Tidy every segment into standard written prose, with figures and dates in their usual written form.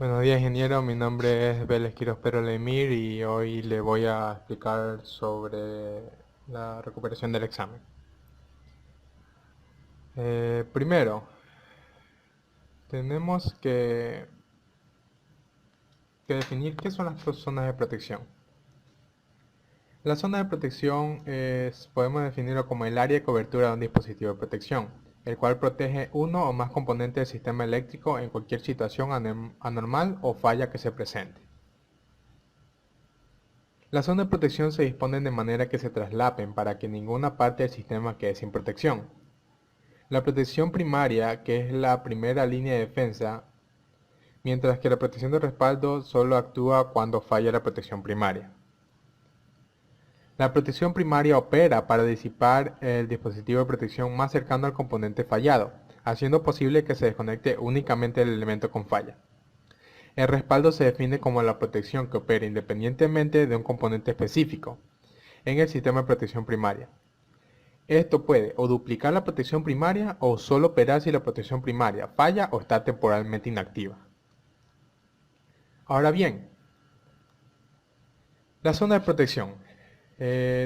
Buenos días, ingeniero. Mi nombre es Vélez Quiroz Lemir y hoy le voy a explicar sobre la recuperación del examen. Primero, tenemos que definir qué son las zonas de protección. La zona de protección podemos definirlo como el área de cobertura de un dispositivo de protección, el cual protege uno o más componentes del sistema eléctrico en cualquier situación anormal o falla que se presente. Las zonas de protección se disponen de manera que se traslapen para que ninguna parte del sistema quede sin protección. La protección primaria, que es la primera línea de defensa, mientras que la protección de respaldo solo actúa cuando falla la protección primaria. La protección primaria opera para disipar el dispositivo de protección más cercano al componente fallado, haciendo posible que se desconecte únicamente el elemento con falla. El respaldo se define como la protección que opera independientemente de un componente específico en el sistema de protección primaria. Esto puede o duplicar la protección primaria o solo operar si la protección primaria falla o está temporalmente inactiva. Ahora bien, la zona de protección.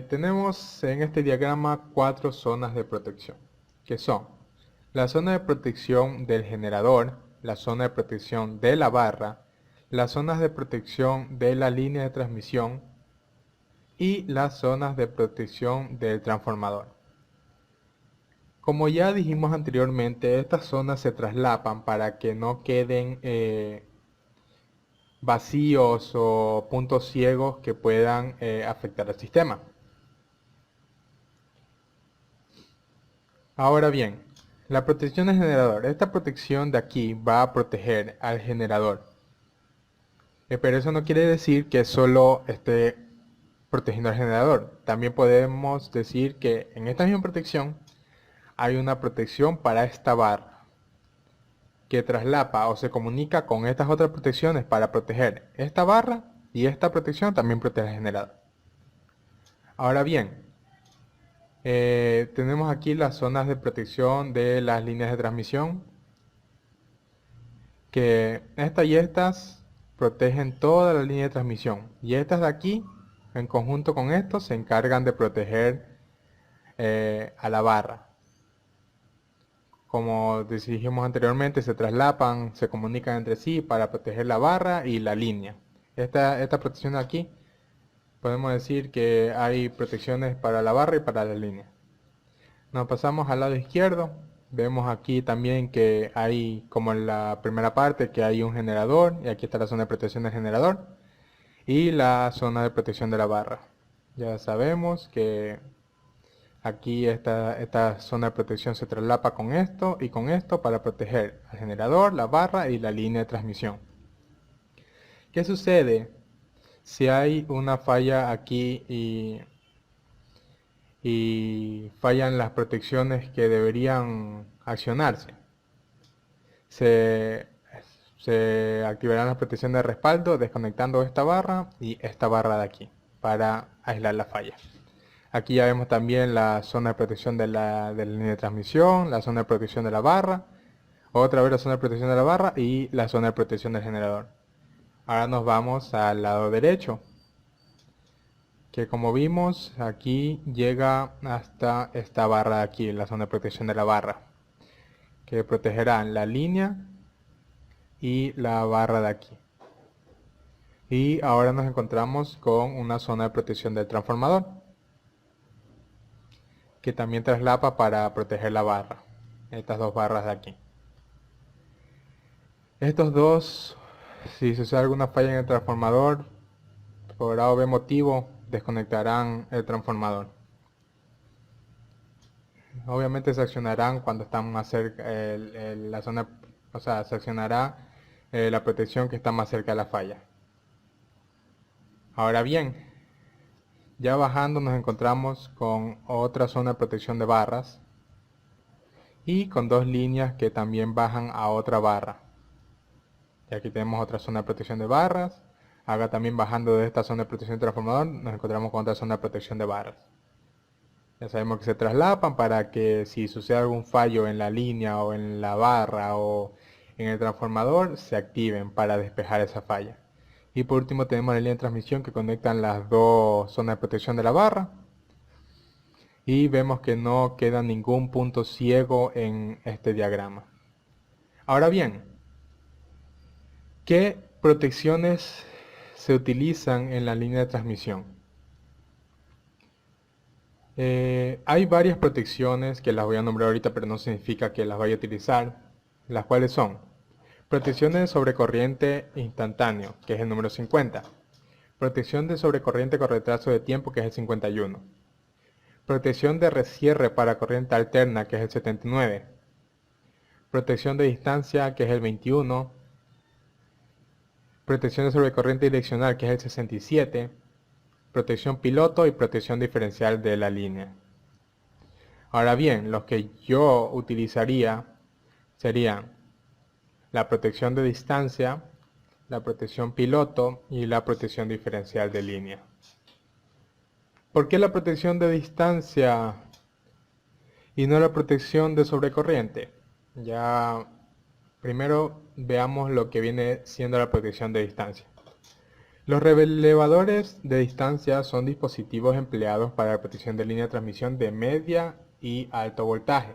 Tenemos en este diagrama 4 zonas de protección, que son la zona de protección del generador, la zona de protección de la barra, las zonas de protección de la línea de transmisión y las zonas de protección del transformador. Como ya dijimos anteriormente, estas zonas se traslapan para que no queden vacíos o puntos ciegos que puedan afectar al sistema. Ahora bien, la protección del generador. Esta protección de aquí va a proteger al generador. Pero eso no quiere decir que solo esté protegiendo al generador. También podemos decir que en esta misma protección hay una protección para esta barra, que traslapa o se comunica con estas otras protecciones para proteger esta barra, y esta protección también protege al generador. Ahora bien, tenemos aquí las zonas de protección de las líneas de transmisión, que estas y estas protegen toda la línea de transmisión, y estas de aquí en conjunto con estos se encargan de proteger a la barra. Como dijimos anteriormente, se traslapan, se comunican entre sí para proteger la barra y la línea. Esta protección de aquí, podemos decir que hay protecciones para la barra y para la línea. Nos pasamos al lado izquierdo. Vemos aquí también que hay, como en la primera parte, que hay un generador. Y aquí está la zona de protección del generador. Y la zona de protección de la barra. Ya sabemos que aquí esta zona de protección se traslapa con esto y con esto para proteger al generador, la barra y la línea de transmisión. ¿Qué sucede si hay una falla aquí y fallan las protecciones que deberían accionarse? Se, se activarán las protecciones de respaldo desconectando esta barra y esta barra de aquí para aislar la falla. Aquí ya vemos también la zona de protección de la línea de transmisión, la zona de protección de la barra, otra vez la zona de protección de la barra y la zona de protección del generador. Ahora nos vamos al lado derecho, que como vimos aquí llega hasta esta barra de aquí, la zona de protección de la barra, que protegerá la línea y la barra de aquí. Y ahora nos encontramos con una zona de protección del transformador, que también traslapa para proteger la barra, estas dos barras de aquí. Estos dos, si sucede alguna falla en el transformador, por A o B motivo, desconectarán el transformador. Obviamente se accionarán cuando están más cerca, la zona, o sea, se accionará la protección que está más cerca de la falla. Ahora bien, ya bajando nos encontramos con otra zona de protección de barras y con dos líneas que también bajan a otra barra. Y aquí tenemos otra zona de protección de barras. Acá también bajando de esta zona de protección de transformador nos encontramos con otra zona de protección de barras. Ya sabemos que se traslapan para que si sucede algún fallo en la línea o en la barra o en el transformador se activen para despejar esa falla. Y por último tenemos la línea de transmisión que conectan las dos zonas de protección de la barra. Y vemos que no queda ningún punto ciego en este diagrama. Ahora bien, ¿qué protecciones se utilizan en la línea de transmisión? Hay varias protecciones que las voy a nombrar ahorita, pero no significa que las vaya a utilizar, las cuales son protecciones de sobrecorriente instantáneo, que es el número 50, protección de sobrecorriente con retraso de tiempo, que es el 51, protección de recierre para corriente alterna, que es el 79, protección de distancia, que es el 21, protección de sobrecorriente direccional, que es el 67, protección piloto y protección diferencial de la línea. Ahora bien, los que yo utilizaría serían la protección de distancia, la protección piloto y la protección diferencial de línea. ¿Por qué la protección de distancia y no la protección de sobrecorriente? Ya primero veamos lo que viene siendo la protección de distancia. Los relevadores de distancia son dispositivos empleados para la protección de línea de transmisión de media y alto voltaje.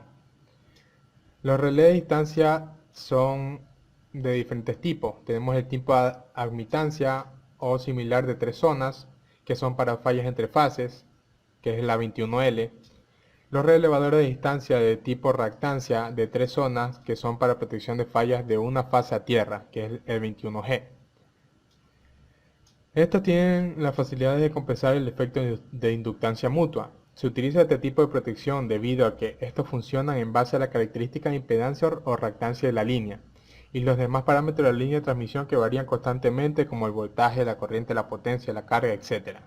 Los relés de distancia son de diferentes tipos. Tenemos el tipo de admitancia o similar de 3 zonas, que son para fallas entre fases, que es la 21L. Los relevadores de distancia de tipo reactancia de 3 zonas, que son para protección de fallas de una fase a tierra, que es el 21G. Estos tienen la facilidad de compensar el efecto de inductancia mutua. Se utiliza este tipo de protección debido a que estos funcionan en base a la característica de impedancia o reactancia de la línea y los demás parámetros de la línea de transmisión que varían constantemente, como el voltaje, la corriente, la potencia, la carga, etc.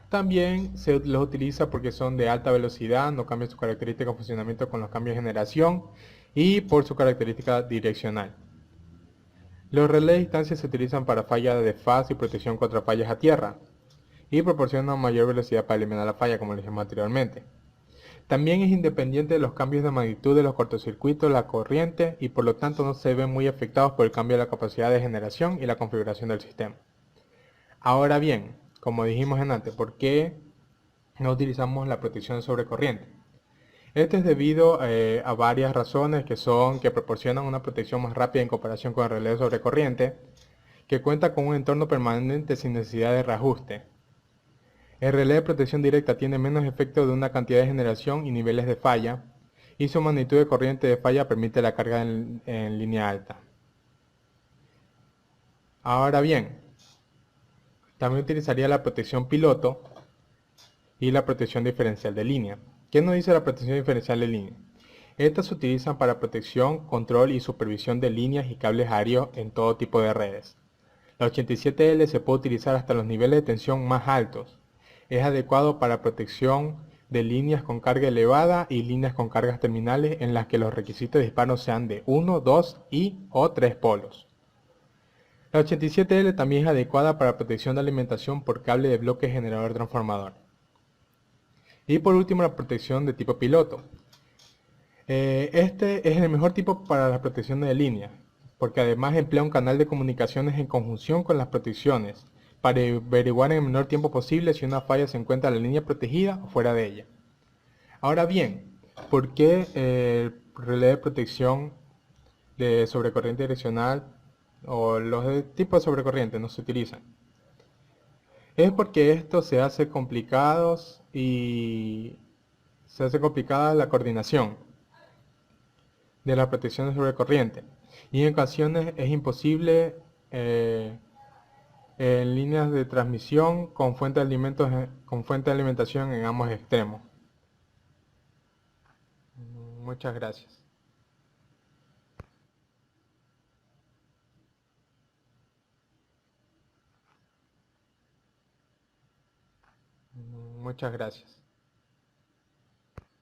También se los utiliza porque son de alta velocidad, no cambian su característica de funcionamiento con los cambios de generación y por su característica direccional. Los relés de distancia se utilizan para falla de fase y protección contra fallas a tierra y proporcionan mayor velocidad para eliminar la falla, como les dijimos anteriormente. También es independiente de los cambios de magnitud de los cortocircuitos, la corriente, y por lo tanto no se ven muy afectados por el cambio de la capacidad de generación y la configuración del sistema. Ahora bien, como dijimos antes, ¿por qué no utilizamos la protección sobre corriente? Esto es debido a varias razones que son que proporcionan una protección más rápida en comparación con el relé sobre corriente, que cuenta con un entorno permanente sin necesidad de reajuste. El relé de protección directa tiene menos efecto de una cantidad de generación y niveles de falla, y su magnitud de corriente de falla permite la carga en línea alta. Ahora bien, también utilizaría la protección piloto y la protección diferencial de línea. ¿Qué nos dice la protección diferencial de línea? Estas se utilizan para protección, control y supervisión de líneas y cables aéreos en todo tipo de redes. La 87L se puede utilizar hasta los niveles de tensión más altos. Es adecuado para protección de líneas con carga elevada y líneas con cargas terminales en las que los requisitos de disparo sean de 1, 2 y o 3 polos. La 87L también es adecuada para protección de alimentación por cable de bloque generador transformador. Y por último, la protección de tipo piloto. Este es el mejor tipo para la protección de línea, porque además emplea un canal de comunicaciones en conjunción con las protecciones, para averiguar en el menor tiempo posible si una falla se encuentra en la línea protegida o fuera de ella. Ahora bien, ¿por qué el relé de protección de sobrecorriente direccional o los de tipo de sobrecorriente no se utilizan? Es porque esto se hace complicados y se hace complicada la coordinación de la protección sobre corriente, y en ocasiones es imposible en líneas de transmisión con con fuente de alimentación en ambos extremos. Muchas gracias. Muchas gracias.